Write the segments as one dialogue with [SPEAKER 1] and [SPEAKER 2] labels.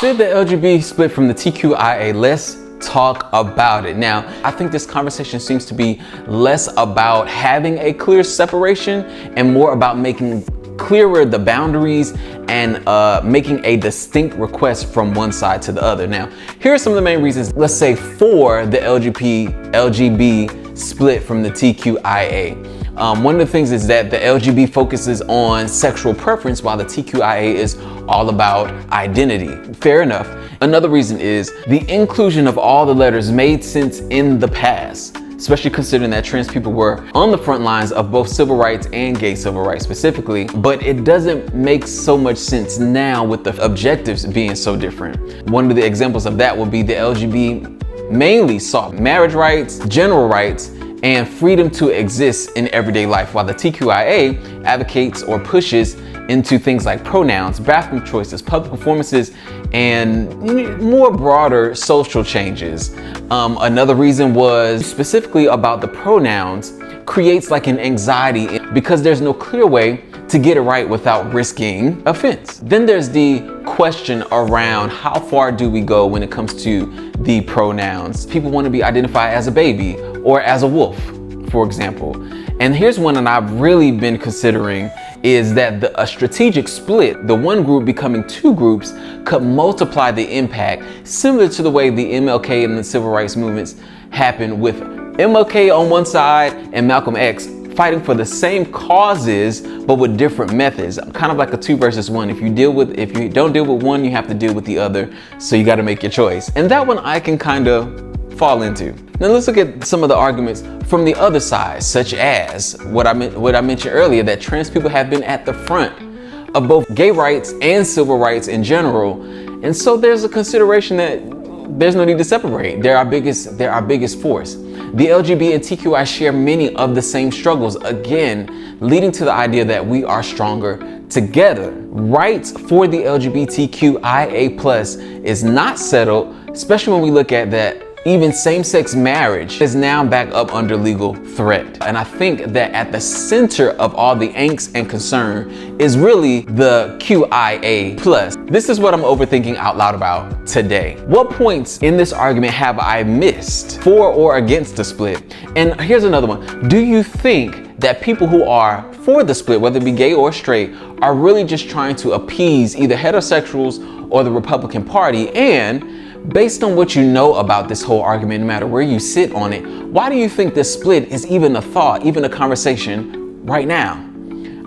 [SPEAKER 1] Did the LGBT split from the TQIA? Let's talk about it. Now, I think this conversation seems to be less about having a clear separation and more about making clearer the boundaries and making a distinct request from one side to the other. Now, here are some of the main reasons, let's say, for the LGB split from the TQIA. One of the things is that the LGB focuses on sexual preference while the TQIA is all about identity. Fair enough. Another reason is the inclusion of all the letters made sense in the past, especially considering that trans people were on the front lines of both civil rights and gay civil rights specifically, but it doesn't make so much sense now with the objectives being so different. One of the examples of that would be the LGB mainly sought marriage rights, general rights, and freedom to exist in everyday life, while the TQIA advocates or pushes into things like pronouns, bathroom choices, public performances, and more broader social changes. Another reason was specifically about the pronouns creates like an anxiety because there's no clear way to get it right without risking offense. Then there's the question around how far do we go when it comes to the pronouns. People want to be identified as a baby or as a wolf, for example. And here's one that I've really been considering is that a strategic split, the one group becoming two groups, could multiply the impact, similar to the way the MLK and the civil rights movements happened, with MLK on one side and Malcolm X fighting for the same causes but with different methods. Kind of like a 2 versus 1. If you don't deal with one, you have to deal with the other. So you got to make your choice. And that one I can kind of fall into. Now let's look at some of the arguments from the other side, such as what I mentioned earlier, that trans people have been at the front of both gay rights and civil rights in general. And so there's a consideration that there's no need to separate. They're our biggest force. The LGB and TQI share many of the same struggles, again, leading to the idea that we are stronger together. Rights for the LGBTQIA+ is not settled, especially when we look at that even same-sex marriage is now back up under legal threat. And I think that at the center of all the angst and concern is really the QIA+. This is what I'm overthinking out loud about today. What points in this argument have I missed for or against the split? And here's another one. Do you think that people who are for the split, whether it be gay or straight, are really just trying to appease either heterosexuals or the Republican Party? And based on what you know about this whole argument, no matter where you sit on it, why do you think this split is even a thought, even a conversation right now?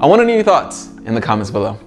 [SPEAKER 1] I want to know your thoughts in the comments below.